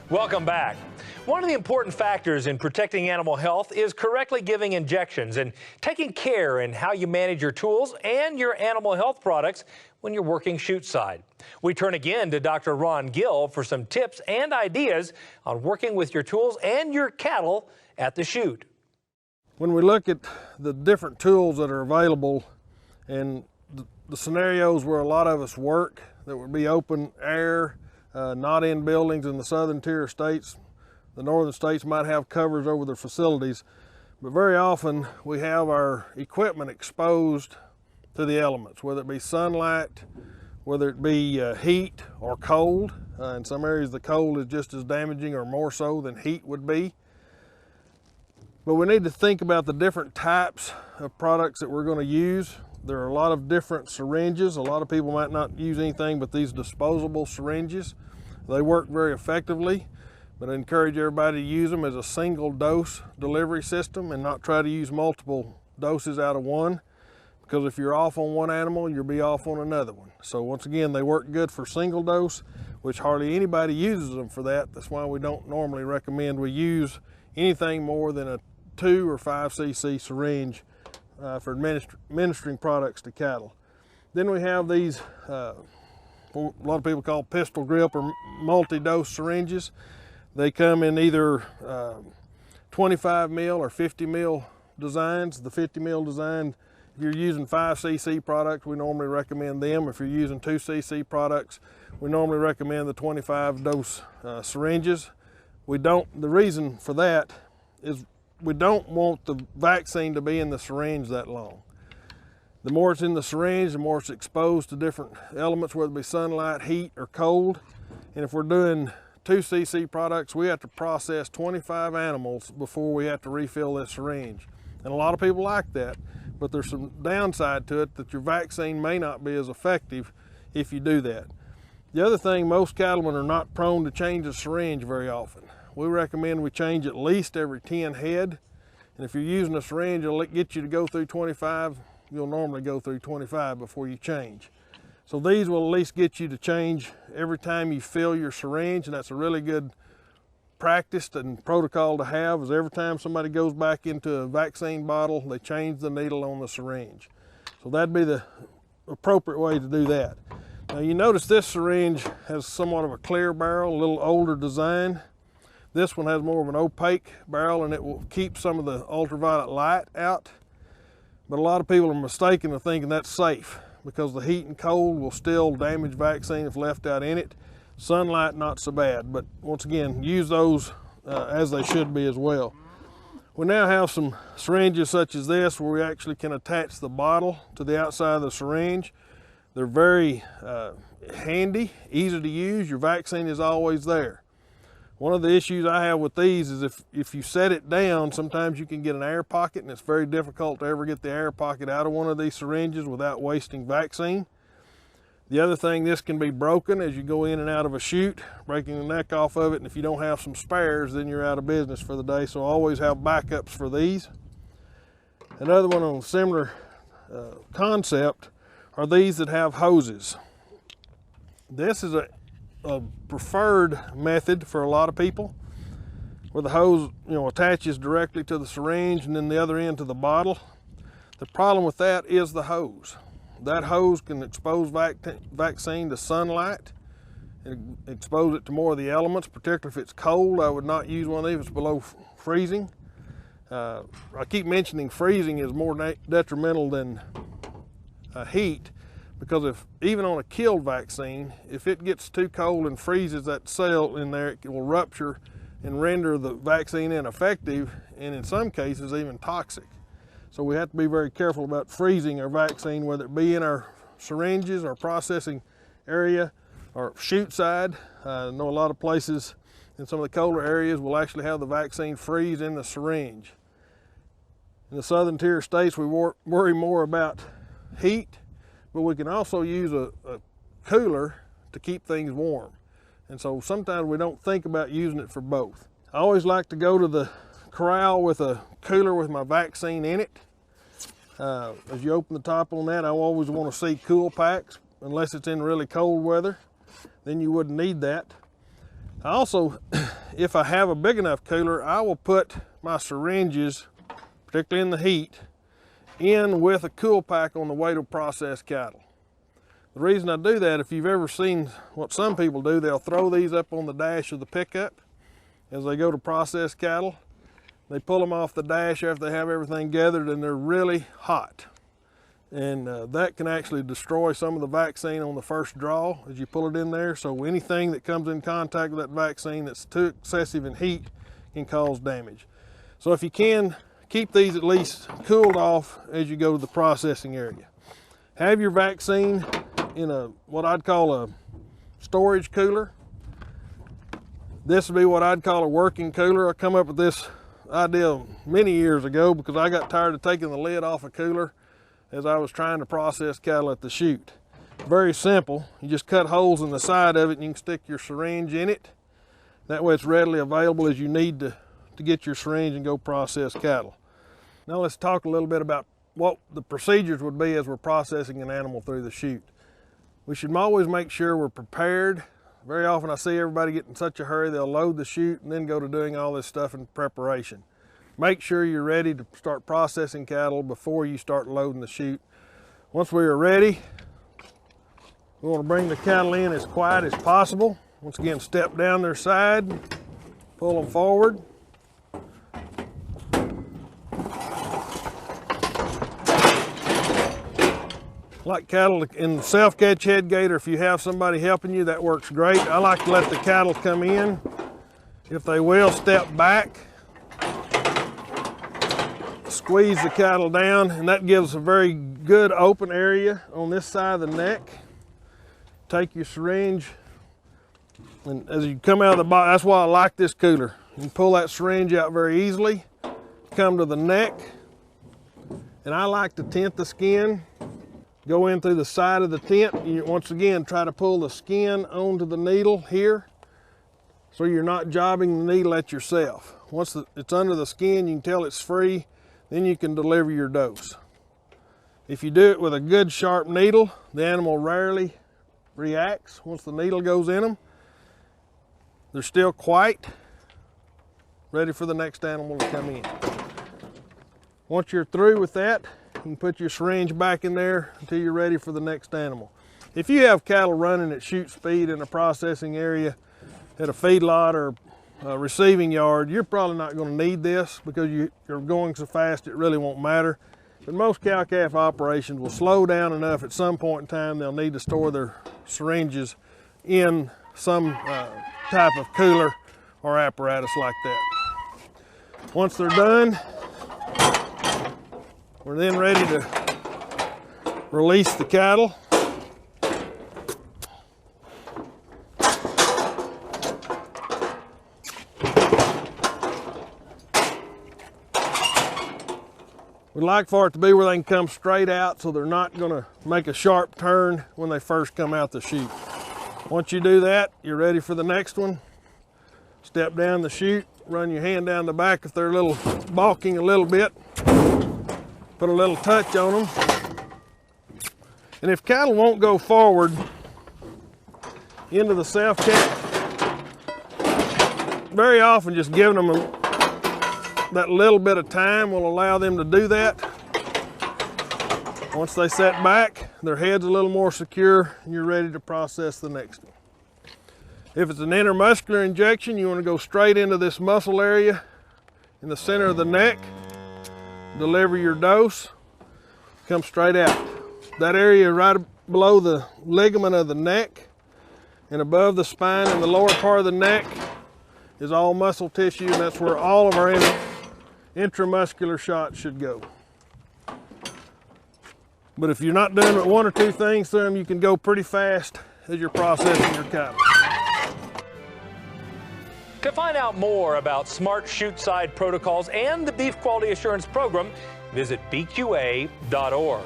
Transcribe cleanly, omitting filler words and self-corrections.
Welcome back. One of the important factors in protecting animal health is correctly giving injections and taking care in how you manage your tools and your animal health products when you're working chute side. We turn again to Dr. Ron Gill for some tips and ideas on working with your tools and your cattle at the chute. When we look at the different tools that are available and the scenarios where a lot of us work, that would be open air, not in buildings in the southern tier states. The northern states might have covers over their facilities, but very often we have our equipment exposed to the elements, whether it be sunlight, whether it be heat or cold. In some areas the cold is just as damaging or more so than heat would be. But we need to think about the different types of products that we're going to use. There are a lot of different syringes. A lot of people might not use anything but these disposable syringes. They work very effectively, but I encourage everybody to use them as a single dose delivery system and not try to use multiple doses out of one, because if you're off on one animal, you'll be off on another one. So once again, they work good for single dose, which hardly anybody uses them for that. That's why we don't normally recommend we use anything more than a 2 or 5 cc syringe for administering products to cattle. Then we have these, a lot of people call pistol grip or multi-dose syringes. They come in either 25 mil or 50 mil designs. The 50 mil design, if you're using 5 cc products, we normally recommend them. If you're using 2 cc products, we normally recommend the 25 dose syringes. The reason for that is we don't want the vaccine to be in the syringe that long. The more it's in the syringe, the more it's exposed to different elements, whether it be sunlight, heat, or cold. And if we're doing 2 cc products, we have to process 25 animals before we have to refill this syringe. And a lot of people like that, but there's some downside to it that your vaccine may not be as effective if you do that. The other thing, most cattlemen are not prone to change the syringe very often. We recommend we change at least every 10 head. And if you're using a syringe, it'll get you to go through 25. You'll normally go through 25 before you change. So these will at least get you to change every time you fill your syringe, and that's a really good practice and protocol to have, is every time somebody goes back into a vaccine bottle, they change the needle on the syringe. So that'd be the appropriate way to do that. Now you notice this syringe has somewhat of a clear barrel, a little older design. This one has more of an opaque barrel, and it will keep some of the ultraviolet light out. But a lot of people are mistaken in thinking that's safe, because the heat and cold will still damage vaccine if left out in it. Sunlight, not so bad, but once again, use those as they should be as well. We now have some syringes such as this where we actually can attach the bottle to the outside of the syringe. They're very handy, easy to use. Your vaccine is always there. One of the issues I have with these is if you set it down, sometimes you can get an air pocket, and it's very difficult to ever get the air pocket out of one of these syringes without wasting vaccine. The other thing, this can be broken as you go in and out of a chute, breaking the neck off of it, and if you don't have some spares, then you're out of business for the day, so always have backups for these. Another one on a similar concept are these that have hoses. This is a preferred method for a lot of people, where the hose attaches directly to the syringe and then the other end to the bottle. The problem with that is the hose. That hose can expose vaccine to sunlight and expose it to more of the elements, particularly if it's cold. I would not use one of these if it's below freezing. I keep mentioning freezing is more detrimental than heat, because even on a killed vaccine, if it gets too cold and freezes that cell in there, it will rupture and render the vaccine ineffective, and in some cases even toxic. So we have to be very careful about freezing our vaccine, whether it be in our syringes, our processing area, or chute side. I know a lot of places in some of the colder areas will actually have the vaccine freeze in the syringe. In the southern tier states, we worry more about heat, but we can also use a cooler to keep things warm. And so sometimes we don't think about using it for both. I always like to go to the corral with a cooler with my vaccine in it. As you open the top on that, I always want to see cool packs, unless it's in really cold weather. Then you wouldn't need that. I also, if I have a big enough cooler, I will put my syringes, particularly in the heat, in with a cool pack on the way to process cattle. The reason I do that, if you've ever seen what some people do, they'll throw these up on the dash of the pickup as they go to process cattle. They pull them off the dash after they have everything gathered, and they're really hot. And that can actually destroy some of the vaccine on the first draw as you pull it in there. So anything that comes in contact with that vaccine that's too excessive in heat can cause damage. So if you can, keep these at least cooled off as you go to the processing area. Have your vaccine in what I'd call a storage cooler. This would be what I'd call a working cooler. I come up with this idea many years ago because I got tired of taking the lid off a cooler as I was trying to process cattle at the chute. Very simple. You just cut holes in the side of it and you can stick your syringe in it. That way it's readily available as you need to get your syringe and go process cattle. Now let's talk a little bit about what the procedures would be as we're processing an animal through the chute. We should always make sure we're prepared. Very often I see everybody get in such a hurry, they'll load the chute and then go to doing all this stuff in preparation. Make sure you're ready to start processing cattle before you start loading the chute. Once we are ready, we want to bring the cattle in as quiet as possible. Once again, step down their side, pull them forward. Like cattle in self-catch head gate, or if you have somebody helping you, that works great. I like to let the cattle come in. If they will, step back. Squeeze the cattle down, and that gives a very good open area on this side of the neck. Take your syringe, and as you come out of the box, that's why I like this cooler. You can pull that syringe out very easily, come to the neck, and I like to tent the skin. Go in through the side of the tent. You once again try to pull the skin onto the needle here so you're not jobbing the needle at yourself. Once it's under the skin, you can tell it's free, then you can deliver your dose. If you do it with a good sharp needle, the animal rarely reacts. Once the needle goes in them, they're still quite ready for the next animal to come in. Once you're through with that, you can put your syringe back in there until you're ready for the next animal. If you have cattle running at chute speed in a processing area at a feedlot or a receiving yard, you're probably not going to need this because you're going so fast it really won't matter. But most cow-calf operations will slow down enough at some point in time they'll need to store their syringes in some type of cooler or apparatus like that. Once they're done, we're then ready to release the cattle. We'd like for it to be where they can come straight out so they're not going to make a sharp turn when they first come out the chute. Once you do that, you're ready for the next one. Step down the chute, run your hand down the back if they're a little balking a little bit. Put a little touch on them. And if cattle won't go forward into the self-catch, very often just giving them that little bit of time will allow them to do that. Once they set back, their head's a little more secure, and you're ready to process the next one. If it's an intramuscular injection, you want to go straight into this muscle area in the center of the neck, deliver your dose, come straight out. That area right below the ligament of the neck and above the spine and the lower part of the neck is all muscle tissue, and that's where all of our intramuscular shots should go. But if you're not doing one or two things to them, you can go pretty fast as you're processing your cattle. To find out more about smart chute-side protocols and the Beef Quality Assurance Program, visit bqa.org.